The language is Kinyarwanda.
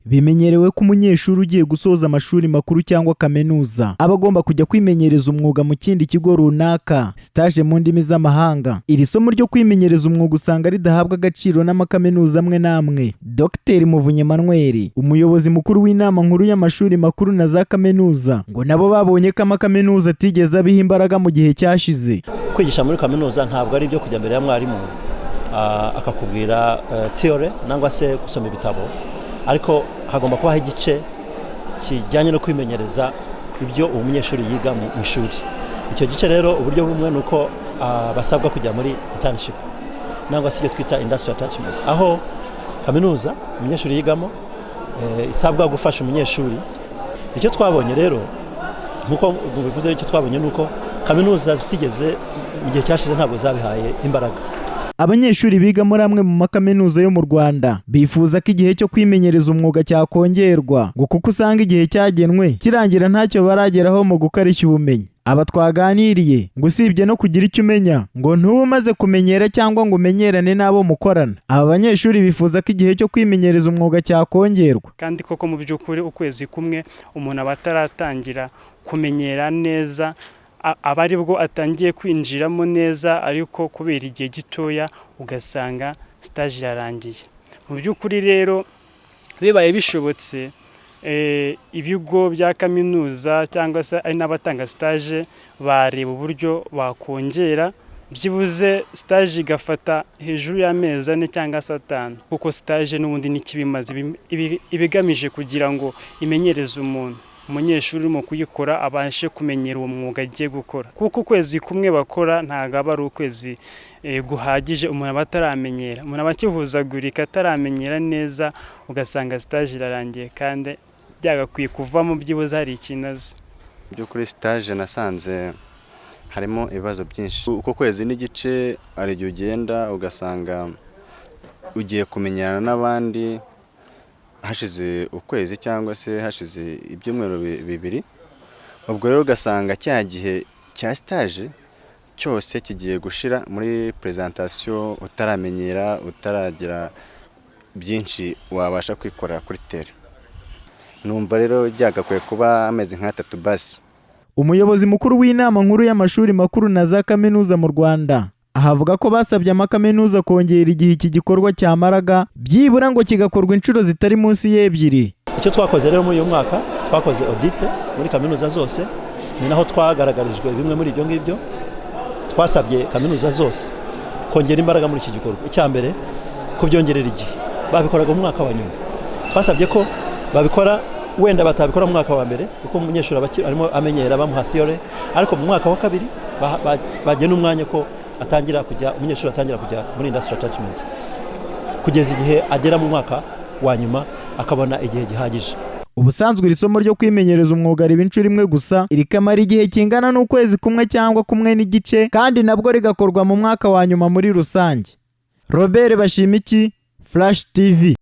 Bimenyerewe ko umunyeshuri ugiye gusoza amashuri makuru cyangwa kamenuza aba agomba kujya kwimenyereza umwuga mu kindi kigo runaka, stage mu ndimi z'amahanga. Iri somo ryo kwimenyereza umwuga usanga ridahabwa agaciro n'amakaminuza amwe n'amwe. Dr Muvunyi Emmanuel, umuyobozi mukuru w'inama nkuru y'amashuri makuru na za kamenuza, ngo nabo babonye ko amakaminuza atigeze abiha imbaraga mu gihe cyashize. Kwigisha muri kaminuza ntabwo ari ibyo kujya mbere ya mwarimu akakubwira theory nangwa se gusoma ibitabo, ariko hagomba kubaho igice kijyanye no kwimenyereza ibyo umunyeshuri yiga mu ishuri. Icyo gice rero uburyo bumwe nuko basabwa kujya muri internship nangwa se ibyo twita industrial attachment, aho kaminuza umunyeshuri yigamo isabwa gufasha umunyeshuri. Icyo twabonye rero nkuko bivuze, icyo twabonye nuko kaminuza zitigeze mu gihe cyashize ntabwo zabihaye imbaraga. Abanyeshuri biga muri amwe mu makaminuza yo mu Rwanda bifuza ko igihe cyo kwimenyereza umwuga cyakongerwa, ngo kuko usanga igihe cyagenwe kirangira ntacyo barageraho mu gukarishya ubumenyi. Aba twaganiriye ngo usibye no kugira icyo umenya, ngo ntuba umaze kumenyera cyangwa ngo umenyerane n'abo mukorana. Aba banyeshuri bifuza ko igihe cyo kwimenyereza umwuga cyakongerwa. Kandi koko mu by'ukuri ukwezi kumwe umuntu aba ataratangira kumenyera neza, aba aribwo atangiye kwinjiramo neza, ariko kubera igihe gitoya ugasanga stage irarangiye. Mu by'ukuri rero bibaye bishobotse, ibigo bya kaminuza cyangwa se ari n'abatanga stage bareba uburyo bakongera byibuze stage igafata hejuru y'amezi 4 cyangwa 5, kuko stage n'ubundi n'ikibimaze ibigamije kugira ngo imenyereze umunyeshuri mu kuyikora abashe kumenyera uwo mwuga agiye gukora, kuko ukwezi kumwe bakora ntago aba ari ukwezi guhagije. Umuntu aba ataramenyera, umuntu aba akihuzagurika ataramenyera neza, ugasanga stage irarangiye kandi byagakwiye kuvamo byibuze hari ikinazi. Byo kuri stage nasanze harimo ibibazo byinshi. Uko kwezi n'igice ari igihe ugenda ugasanga ugiye kumenyana n'abandi hashize ukwezi cyangwa se hashize ibyumweru bibiri, ubwo rero ugasanga cya gihe cya stage cyose kigiye gushira muri presentation, utaramenyera, utaragira byinshi wabasha kwikorera kuri tere. Numva rero byagakwiye kuba amezi nk'3 basi. Umuyobozi mukuru w'inama nkuru y'amashuri makuru na za kaminuza mu Rwanda ahavuga ko basabye amakaminuza kongera igihe iki gikorwa cyamaraga, byibura ngo kigakorwa inshuro zitari munsi y'ebyiri. Icyo twakoze rero muri uyu mwaka, twakoze audit muri kaminuza zose, ni naho twagaragarijwe bimwe muri ibyo ngibyo. Twasabye kaminuza zose kongera imbaraga muri iki gikorwa. Icya mbere, kubyongerera igihe. Babikoraga mu mwaka wa nyuma, twasabye ko babikora wenda batabikora mu mwaka wa mbere, kuko umunyeshuri arimo amenyera bamuha theory, ariko mu mwaka wa kabiri bagena umwanya ko umunyeshuri atangira kujya muri industrial attachment, kugeza igihe agera mu mwaka wa nyuma akabona igihe gihagije. Ubusanzwe iri somo ryo kwimenyereza umwuga riba inshuro imwe gusa, rikamara igihe kingana n'ukwezi kumwe cyangwa kumwe n'igice, kandi nabwo rigakorwa mu mwaka wa nyuma muri rusange. Robert Bashimiki, Flash TV.